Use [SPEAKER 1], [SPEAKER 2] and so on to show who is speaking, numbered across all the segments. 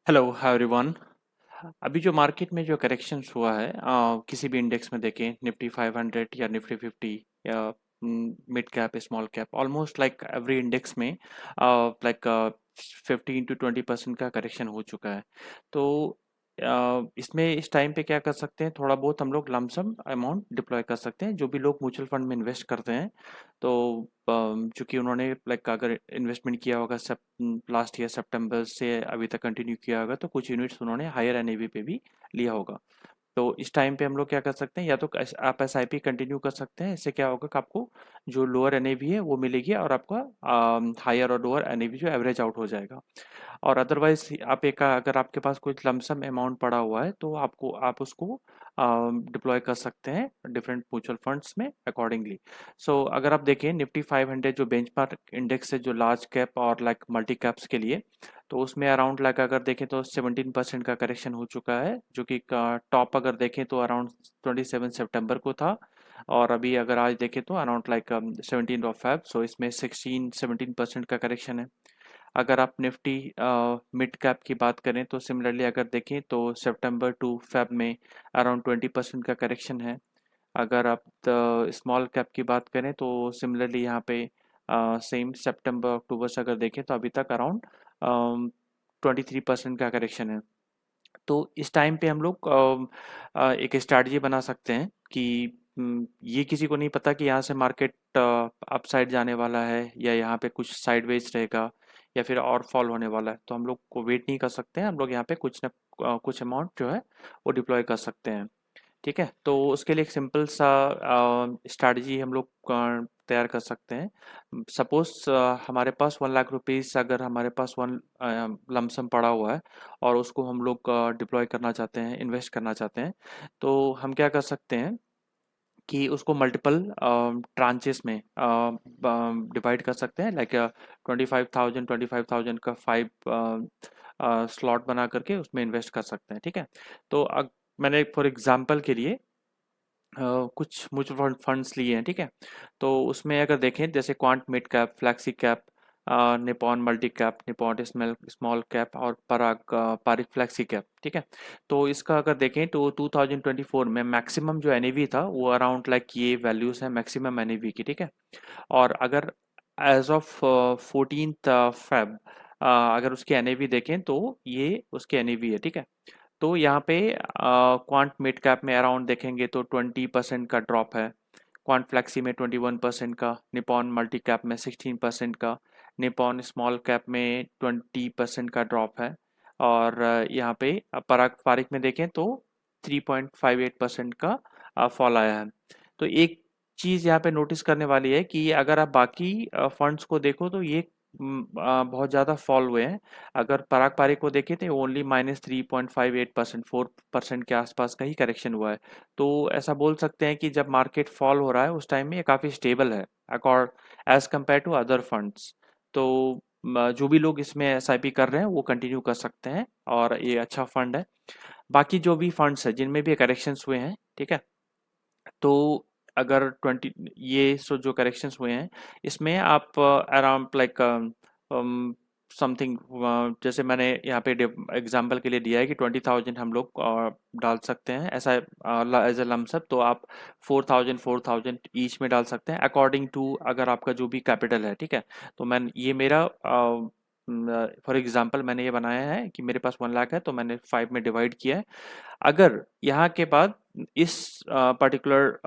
[SPEAKER 1] Hello hi everyone. अभी जो market में जो करेक्शंस हुआ है किसी भी इंडेक्स में देखें निफ्टी 500 या निफ्टी 50 या mid cap small cap almost like every index में लाइक 15 to 20% का करेक्शन हो चुका है। तो इसमें इस टाइम पे क्या कर सकते हैं, थोड़ा बहुत हम लोग लमसम अमाउंट डिप्लॉय कर सकते हैं। जो भी लोग म्यूचुअल फंड में इन्वेस्ट करते हैं तो चूंकि उन्होंने लाइक अगर इन्वेस्टमेंट किया होगा सब लास्ट ईयर सितंबर से अभी तक कंटिन्यू किया होगा तो कुछ यूनिट्स उन्होंने हायर एनएवी पे भी लिया होगा। तो इस टाइम पे हम लोग क्या कर सकते हैं, या तो आप एसआईपी कंटिन्यू कर सकते हैं। इससे क्या होगा कि आपको जो लोअर एनएवी है वो मिलेगी और आपका हायर और लोअर एनएवी जो एवरेज आउट हो जाएगा। और अदरवाइज आप एक अगर आपके पास कुछ लमसम अमाउंट पड़ा हुआ है तो आप उसको डिप्लॉय कर सकते हैं डिफरेंट म्यूचुअल फंड्स में अकॉर्डिंगली। सो अगर आप देखें निफ्टी 500 जो बेंचमार्क इंडेक्स है जो लार्ज कैप और लाइक मल्टी कैप्स के लिए, तो उसमें अराउंड लाइक अगर देखें तो 17% का करेक्शन हो चुका है, जो कि टॉप अगर देखें तो अराउंड 27 सितंबर को था। और अभी अगर आज देखें तो अराउंड लाइक 17 ऑफ फेब, सो इसमें 16-17% का करेक्शन है। अगर आप निफ्टी मिड कैप की बात करें तो सिमिलरली अगर देखें तो सितंबर टू फेब में अराउंड 20% का करेक्शन है। अगर आप स्मॉल कैप की बात करें तो सिमिलरली यहाँ पे सेम सितंबर अक्टूबर से अगर देखें तो अभी तक अराउंड 23% का करेक्शन है। तो इस टाइम पे हम लोग एक स्ट्रैटेजी बना सकते हैं कि ये किसी को नहीं पता कि यहाँ से मार्केट अपसाइड जाने वाला है या यहाँ पे कुछ साइडवेज रहेगा या फिर और फॉल होने वाला है। तो हम लोग को वेट नहीं कर सकते हैं, हम लोग यहाँ पे कुछ न कुछ अमाउंट जो है वो डिप्लॉय कर सकते हैं। ठीक है, तो उसके लिए एक सिंपल सा स्ट्रैटेजी हम लोग तैयार कर सकते हैं। सपोज हमारे पास 1 लाख रुपीस अगर हमारे पास वन लमसम पड़ा हुआ है और उसको हम लोग डिप्लॉय करना चाहते हैं, इन्वेस्ट करना चाहते हैं, तो हम क्या कर सकते हैं कि उसको मल्टीपल ट्रांचेस में डिवाइड कर सकते हैं। लाइक 25,000 का 5 स्लॉट बना करके उसमें इन्वेस्ट कर सकते हैं। ठीक है, तो मैंने फॉर एग्जांपल के लिए कुछ म्यूचुअल फंड्स लिए हैं। ठीक है, तो उसमें अगर देखें जैसे quant mid cap, flexi cap, Nippon multi cap, Nippon small small cap और पारिक फ्लैक्सी कैप। ठीक है, तो इसका अगर देखें तो 2024 में मैक्सिमम जो एनएवी था वो अराउंड लाइक ये वैल्यूज है मैक्सिमम एनएवी की। ठीक है, और अगर एज ऑफ 14th फेब अगर उसकी एनएवी देखें तो ये उसकी एनएवी है। ठीक है, तो यहाँ पे क्वांट मिड कैप में अराउंड देखेंगे तो 20% का ड्रॉप है, क्वांट फ्लेक्सी में 21% का, निपॉन मल्टी कैप में 16% का, निपॉन स्मॉल कैप में 20% का ड्रॉप है। और यहाँ पे पराग पारिक में देखें तो 3.58% का फॉल आया है। तो एक चीज़ यहाँ पे नोटिस करने वाली है कि अगर आप बाकी फंड्स को देखो तो ये बहुत ज़्यादा फॉल हुए हैं। अगर पराग पारिक को देखें तो ओनली -3.58%, 4% के आसपास का ही करेक्शन हुआ है। तो ऐसा बोल सकते हैं कि जब मार्केट फॉल हो रहा है उस टाइम में ये काफ़ी स्टेबल है accord as compare to other funds. तो जो भी लोग इसमें एसआईपी कर रहे हैं वो कंटिन्यू कर सकते हैं और ये अच्छा फंड है। बाकी जो भी फंड्स है जिनमें भी करेक्शंस हुए हैं, ठीक है, तो अगर 20 ये सो जो करेक्शंस हुए हैं इसमें आप अराउंड लाइक समथिंग, जैसे मैंने यहाँ पे एग्जांपल के लिए दिया है कि 20,000 हम लोग डाल सकते हैं ऐसा एज अ लमसम। तो आप 4,000 ईच में डाल सकते हैं अकॉर्डिंग टू अगर आपका जो भी कैपिटल है। ठीक है, तो मैं ये मेरा फॉर एग्जांपल मैंने ये बनाया है कि मेरे पास 1 लाख है तो मैंने 5 में डिवाइड किया है। अगर यहाँ के बाद इस पर्टिकुलर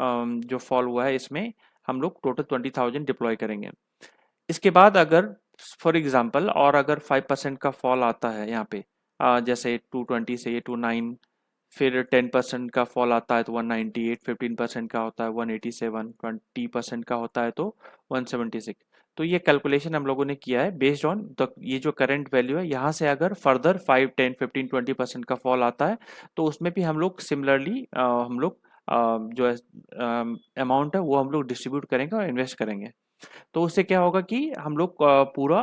[SPEAKER 1] जो फॉल हुआ है इसमें हम लोग टोटल 20,000 डिप्लॉय करेंगे। इसके बाद अगर फॉर एग्जांपल और अगर 5% का फॉल आता है यहाँ पे, जैसे 220 से ये 29, फिर 10% का फॉल आता है तो 198, 15% का होता है 187, 20% का होता है तो 176। तो ये कैलकुलेशन हम लोगों ने किया है बेस्ड ऑन द ये जो करंट वैल्यू है। यहाँ से अगर फर्दर 5, 10, 15, 20% का फॉल आता है तो उसमें भी हम लोग सिमिलरली हम लोग जो अमाउंट है वो हम लोग डिस्ट्रीब्यूट करेंगे और इन्वेस्ट करेंगे। तो उससे क्या होगा कि हम लोग पूरा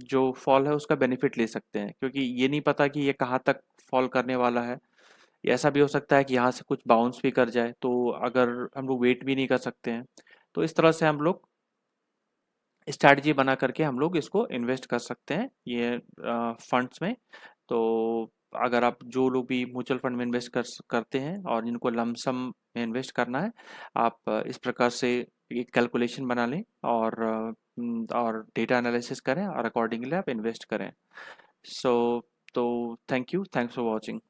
[SPEAKER 1] जो फॉल है उसका बेनिफिट ले सकते हैं, क्योंकि ये नहीं पता कि ये कहाँ तक फॉल करने वाला है। ये ऐसा भी हो सकता है कि यहाँ से कुछ बाउंस भी कर जाए, तो अगर हम लोग वेट भी नहीं कर सकते हैं। तो इस तरह से हम लोग स्ट्रैटेजी बना करके हम लोग इसको इन्वेस्ट कर सकते हैं ये फंड्स में। तो अगर आप जो लोग भी म्यूचुअल फंड में इन्वेस्ट करते हैं और जिनको लमसम में इन्वेस्ट करना है, आप इस प्रकार से एक कैलकुलेशन बना लें और डेटा एनालिसिस करें और अकॉर्डिंगली आप इन्वेस्ट करें। सो तो thank you, thanks for watching.